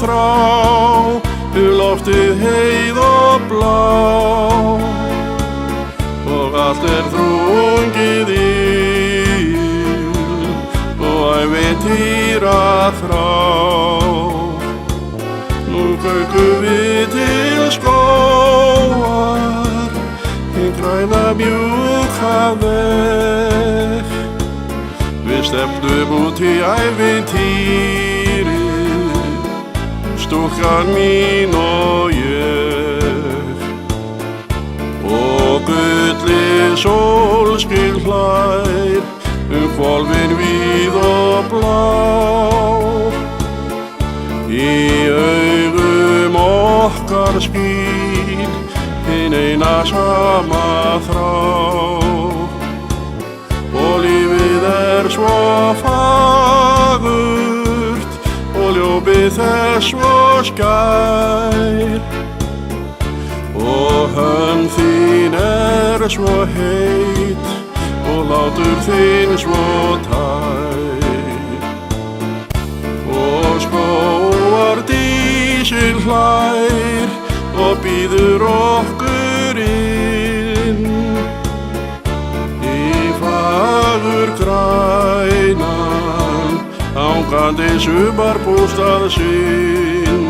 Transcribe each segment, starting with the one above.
þrá, loftið heið og blá, og allt þrungið ill og ævintýra þrá. Nú göngum við til skógar, hinn græna mjúka veg. Við stefnum út í ævintýrið, stúlkan mín og ég. Og gullið sólskin hlær, hvolfin víð og blá. Í augum okkar skín hin eina sama þrá. Og lífið svo fagurt og ljómið þess svo skær. Og hönd þín svo heit og látur þín svo tær. Og skógardísin hlær og býður okkur inn í fagur grænan hangandi sumarbústað sinn.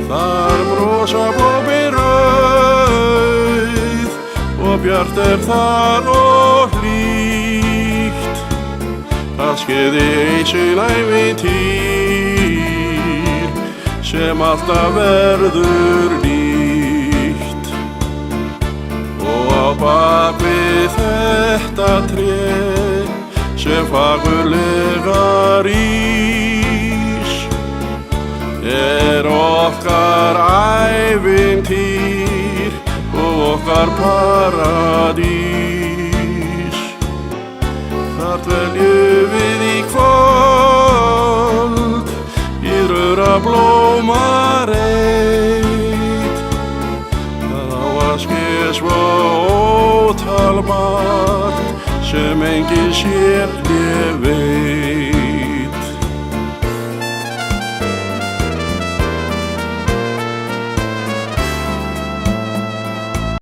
Þar brosa blómin rauð og bjart þar og hlýtt. Það skeiði einsinn ævintýr sem alltaf verður nýtt. Og á bak við þetta tré sem fagurlega rís okkar ævintýr og okkar paradís. Þar dveljum við í kvöld í rauðrablómareit. Það á að ske svo ótal margt sem enginn sér né veit.